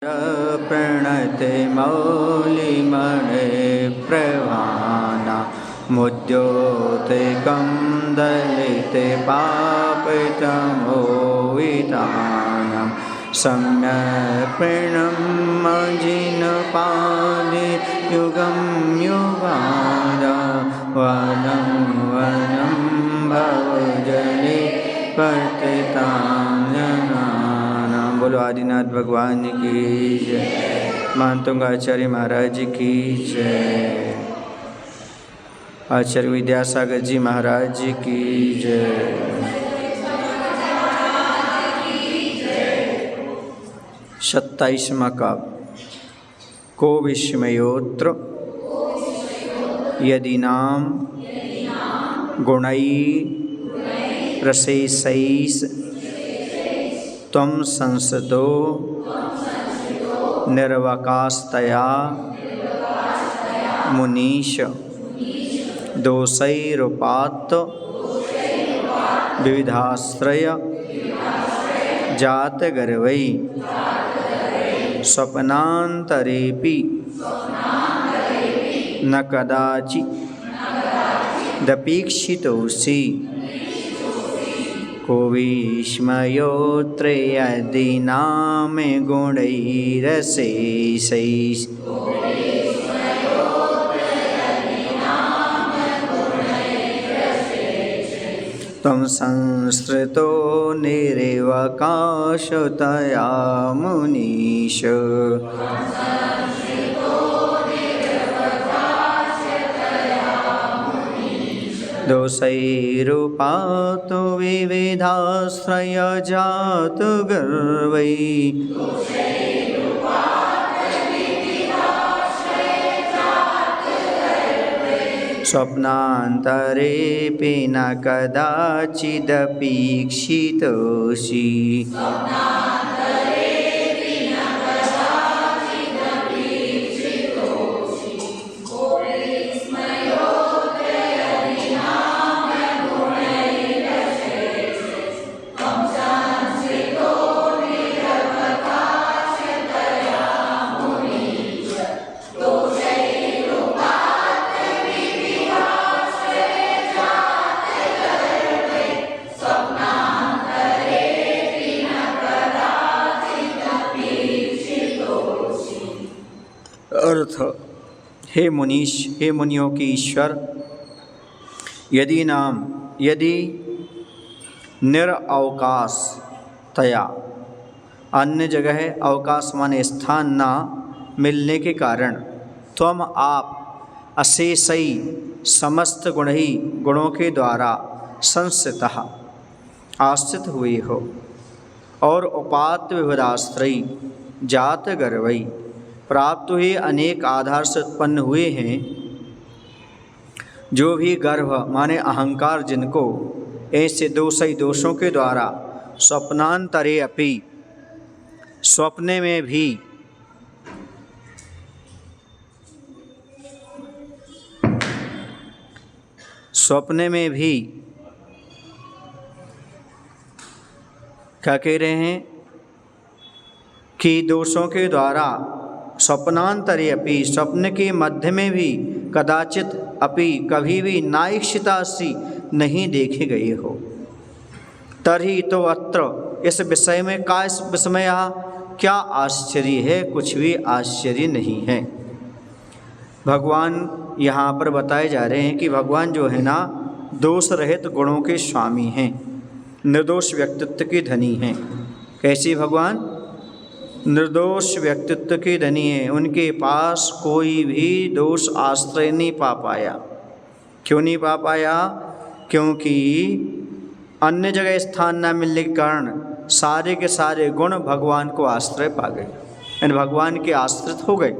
प्रणते मौलिमणे प्रवाना मुद्योतिकं दलिते पापितमोवितानं सम्यक् प्रणमजिनपादि युगं युगादा वनं वनं भवजले पतितां। बोलो आदिनाथ भगवान की जय। महंतोंगाचार्य महाराज की जय। आचार्य विद्यासागर जी महाराज की जय। 27वां काव्य। को विस्मयोत्र यदि नाम गुणै रसेशैः त्वं संसदो निर्वकाशतया मुनीश दोषैरुपात्त विविधाश्रय जातगर्वै स्वप्नान्तरेऽपि न कदाचिदपीक्षितोऽसि। को विस्मयोऽत्र यदि नाम गुणैरशेषैः त्वं संसृतो निर्वकाशतया मुनीश दोषैरुपात्तो विविधाश्रय जातगर्वै स्वप्नान्तरेऽपि न कदाचिदपीक्षितोऽसि। अर्थ, हे मुनीश, हे मुनियों के ईश्वर, यदि नाम यदि निरअवकाश तया अन्य जगह अवकाश माने स्थान ना मिलने के कारण त्वम आप अशेषै समस्त गुणों के द्वारा संस्थितः आश्रित हुए हो और उपात्त विविधाश्रयी जात गर्वै प्राप्त हुए अनेक आधार से उत्पन्न हुए हैं। जो भी गर्व माने अहंकार जिनको ऐसे दोषों के द्वारा स्वप्नांतरे अपि स्वप्ने में भी क्या कह रहे हैं कि दोषों के द्वारा स्वप्नांतरे अपि स्वप्न के मध्य में भी कदाचित अपि कभी भी नाइक्षितासि नहीं देखे गए हो। तर्हि तो अत्र इस विषय में का विस्मय क्या आश्चर्य है? कुछ भी आश्चर्य नहीं है। भगवान यहाँ पर बताए जा रहे हैं कि भगवान जो है ना दोष रहित गुणों के स्वामी हैं, निर्दोष व्यक्तित्व के धनी हैं। कैसे भगवान? निर्दोष व्यक्तित्व के धनी है। उनके पास कोई भी दोष आश्रय नहीं पा पाया। क्यों नहीं पा पाया? क्योंकि अन्य जगह स्थान न मिलने के कारण सारे के सारे गुण भगवान को आश्रय पा गए, यानी भगवान के आश्रित हो गए।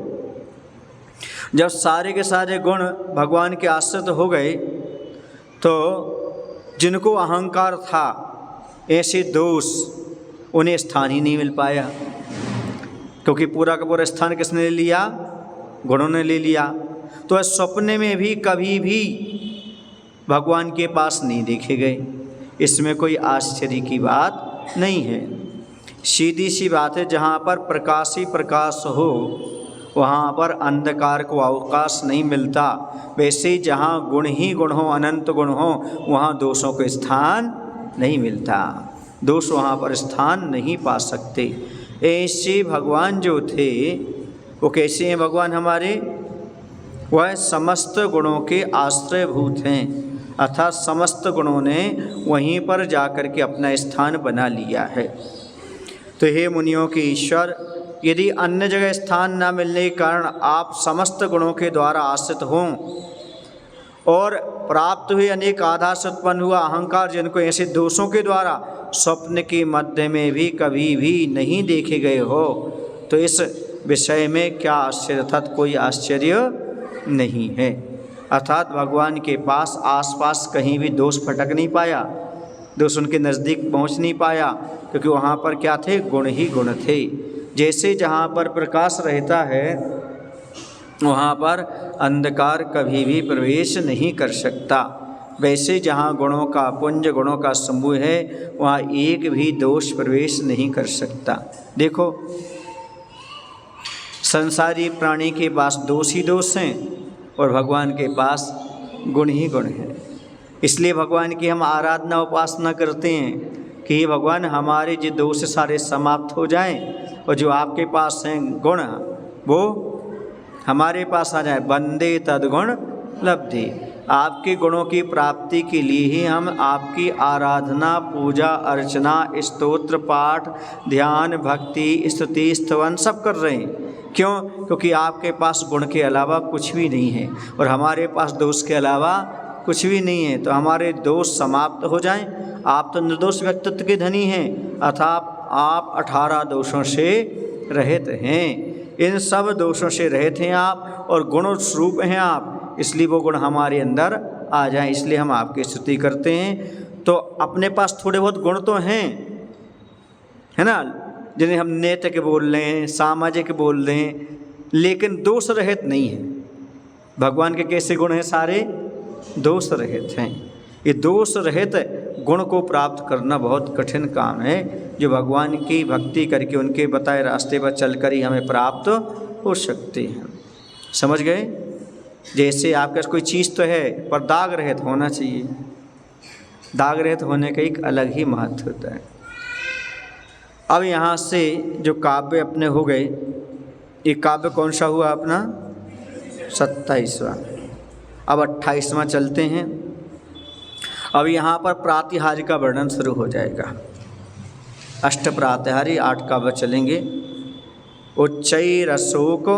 जब सारे के सारे गुण भगवान के आश्रित हो गए तो जिनको अहंकार था ऐसे दोष उन्हें स्थान ही नहीं मिल पाया, क्योंकि पूरा का पूरा स्थान किसने ले लिया? गुणों ने ले लिया। तो स्वप्न में भी कभी भी भगवान के पास नहीं देखे गए। इसमें कोई आश्चर्य की बात नहीं है। सीधी सी बात है, जहाँ पर प्रकाश ही प्रकाश हो वहाँ पर अंधकार को अवकाश नहीं मिलता। वैसे ही जहाँ गुण ही गुण हो, अनंत गुण हो, वहाँ दोषों को स्थान नहीं मिलता, दोष वहाँ पर स्थान नहीं पा सकते। ऐसे भगवान जो थे वो कैसे हैं भगवान हमारे? वह समस्त गुणों के आश्रयभूत हैं, अर्थात समस्त गुणों ने वहीं पर जाकर के अपना स्थान बना लिया है। तो हे मुनियों के ईश्वर, यदि अन्य जगह स्थान न मिलने के कारण आप समस्त गुणों के द्वारा आश्रित हों और प्राप्त हुए अनेक आधार से उत्पन्न हुआ अहंकार, जिनको ऐसे दोषों के द्वारा स्वप्न के मध्य में भी कभी भी नहीं देखे गए हो, तो इस विषय में क्या आश्चर्य, अर्थात कोई आश्चर्य नहीं है। अर्थात भगवान के पास आसपास कहीं भी दोष फटक नहीं पाया, दोष उनके नज़दीक पहुंच नहीं पाया, क्योंकि वहाँ पर क्या थे? गुण ही गुण थे। जैसे जहाँ पर प्रकाश रहता है वहाँ पर अंधकार कभी भी प्रवेश नहीं कर सकता, वैसे जहाँ गुणों का पुंज, गुणों का समूह है, वहाँ एक भी दोष प्रवेश नहीं कर सकता। देखो, संसारी प्राणी के पास दोष ही दोष हैं और भगवान के पास गुण ही गुण हैं। इसलिए भगवान की हम आराधना उपासना करते हैं कि हे भगवान, हमारे जो दोष सारे समाप्त हो जाएं और जो आपके पास हैं गुण वो हमारे पास आ जाए। बंदे तद्गुण लब्धि, आपके गुणों की प्राप्ति के लिए ही हम आपकी आराधना, पूजा अर्चना, स्तोत्र पाठ, ध्यान, भक्ति, स्तुति, स्तवन सब कर रहे हैं। क्यों? क्योंकि आपके पास गुण के अलावा कुछ भी नहीं है और हमारे पास दोष के अलावा कुछ भी नहीं है। तो हमारे दोष समाप्त हो जाएं। आप तो निर्दोष व्यक्तित्व के धनी हैं, अर्थात आप 18 दोषों से रहित हैं। इन सब दोषों से रहित हैं आप और गुण स्वरूप हैं आप, इसलिए वो गुण हमारे अंदर आ जाएं, इसलिए हम आपकी स्तुति करते हैं। तो अपने पास थोड़े बहुत गुण तो हैं, है ना, जिन्हें हम नैतिक बोल रहे हैं, सामाजिक बोल रहे हैं, लेकिन दोष रहित नहीं है। भगवान के कैसे गुण हैं? सारे दोष रहित हैं। ये दोष रहित गुण को प्राप्त करना बहुत कठिन काम है, जो भगवान की भक्ति करके उनके बताए रास्ते पर चलकर ही हमें प्राप्त हो सकते हैं। समझ गए? जैसे आपके पास कोई चीज़ तो है पर दाग रहित होना चाहिए, दाग रहित होने का एक अलग ही महत्व होता है। अब यहाँ से जो काव्य अपने हो गए, ये काव्य कौन सा हुआ अपना? 27वां। अब 28वां चलते हैं। अब यहाँ पर प्रातिहार्य का वर्णन शुरू हो जाएगा। अष्ट प्रातिहार्य 8 काव्य चलेंगे। उच्चैरशोक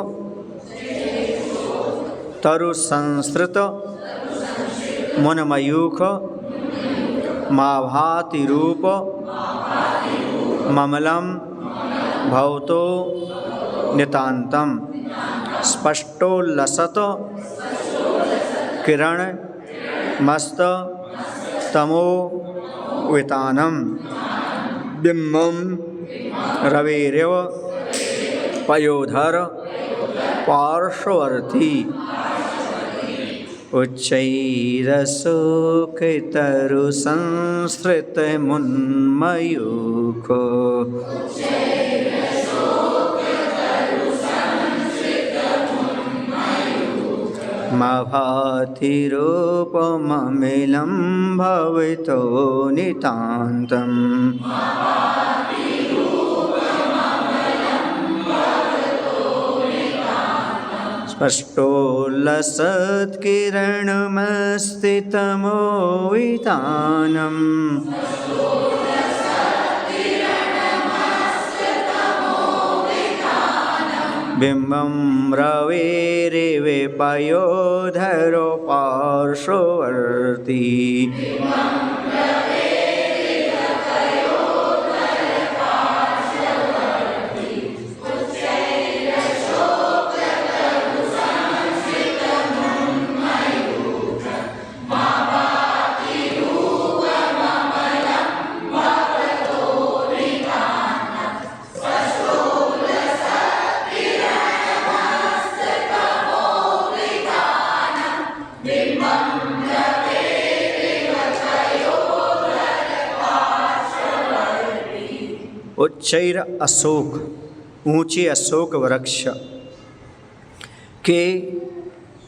तरु संस्कृत मुनमयूख माभाति रूप ममलम भवतो नितांतम स्पष्टोल्लसत किरण मस्त तमो वितानम बिम्बम रवेरेव पयोधर पार्श्ववर्ती उच्चैरशोक तरु संस्कृत मुन्मयूख मभाति रूपममिलं भवितो नितान्तम् स्पष्टोल्लसत्किरणमस्ति तमोवितानम् बिम्बं रवेरिव पयोधरो पार्श्ववर्ती उच्चैर अशोक, ऊंचे अशोक वृक्ष के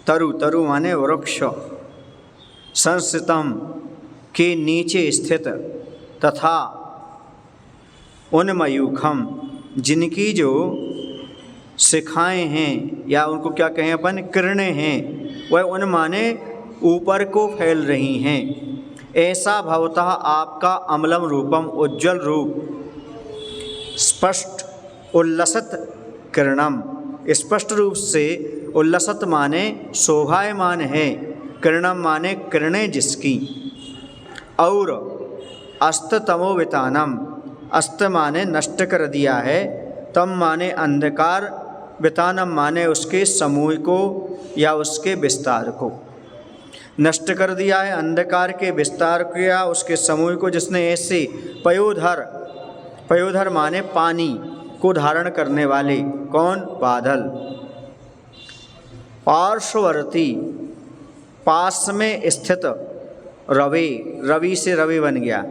तरु, तरु माने वृक्ष, संस्थितम के नीचे स्थित, तथा उन्मयूखम जिनकी जो शिखाएँ हैं या उनको क्या कहें अपन, किरणें हैं, वह उन माने ऊपर को फैल रही हैं। ऐसा भवतः आपका अमलम रूपम उज्ज्वल रूप, स्पष्ट उल्लसित किरणम, स्पष्ट रूप से उल्लसित माने शोभायमान है, किरणम माने किरणें जिसकी, और अस्ततमोवितानम, अस्त माने नष्ट कर दिया है, तम माने अंधकार, वितानम माने उसके समूह को या उसके विस्तार को, नष्ट कर दिया है अंधकार के विस्तार को या उसके समूह को, जिसने ऐसे पयोधर, पयोधर माने पानी को धारण करने वाले, कौन, बादल, पार्श्ववर्ती पास में स्थित, रवि, रवि से रवि बन गया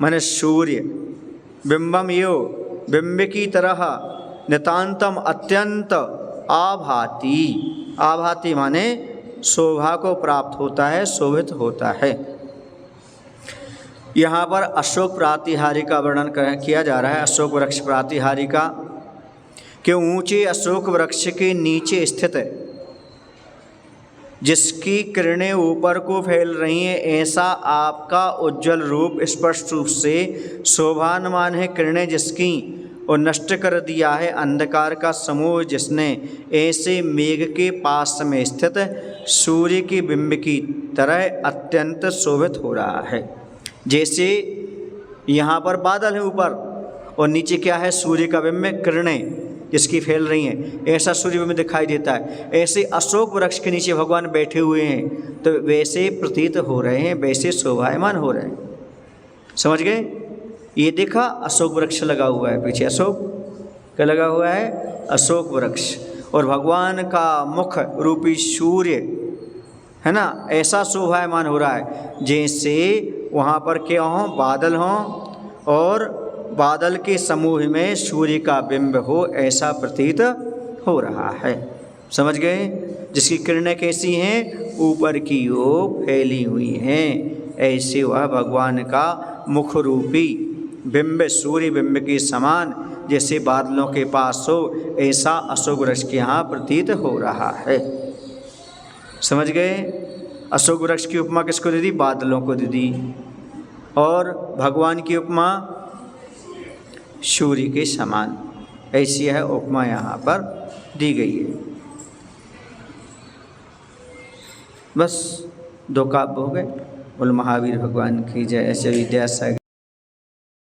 माने सूर्य, बिंबम यो बिंब की तरह, नितांतम अत्यंत, आभाति, आभाति माने शोभा को प्राप्त होता है, शोभित होता है। यहाँ पर अशोक प्रातिहारी का वर्णन किया जा रहा है, अशोक वृक्ष प्रातिहारी का, कि ऊंचे अशोक वृक्ष के नीचे स्थित है, जिसकी किरणें ऊपर को फैल रही हैं, ऐसा आपका उज्ज्वल रूप स्पष्ट रूप से शोभानमान है, किरणें जिसकी, और नष्ट कर दिया है अंधकार का समूह जिसने, ऐसे मेघ के पास में स्थित सूर्य के बिंब की तरह अत्यंत शोभित हो रहा है। जैसे यहाँ पर बादल है ऊपर और नीचे क्या है, सूर्य का बिंब, किरणें जिसकी फैल रही हैं, ऐसा सूर्य बिंब दिखाई देता है। ऐसे अशोक वृक्ष के नीचे भगवान बैठे हुए हैं, तो वैसे प्रतीत हो रहे हैं, वैसे शोभायमान हो रहे हैं। समझ गए? ये देखा अशोक वृक्ष लगा हुआ है पीछे, अशोक क्या लगा हुआ है, अशोक वृक्ष, और भगवान का मुख रूपी सूर्य है ना, ऐसा शोभायमान हो रहा है जैसे वहाँ पर क्या हों, बादल हों, और बादल के समूह में सूर्य का बिंब हो, ऐसा प्रतीत हो रहा है। समझ गए? जिसकी किरणें कैसी हैं, ऊपर की ओर फैली हुई हैं, ऐसे वह भगवान का मुख रूपी बिंब सूर्य बिंब के समान जैसे बादलों के पास हो, ऐसा अशोक वृक्ष के यहाँ प्रतीत हो रहा है। समझ गए? अशोक वृक्ष की उपमा किसको दे दी, बादलों को दे दी, और भगवान की उपमा सूर्य के समान, ऐसी है उपमा यहाँ पर दी गई है। बस 2 काव्य हो गए। बोल महावीर भगवान की जय। ऐसे विद्यासागर।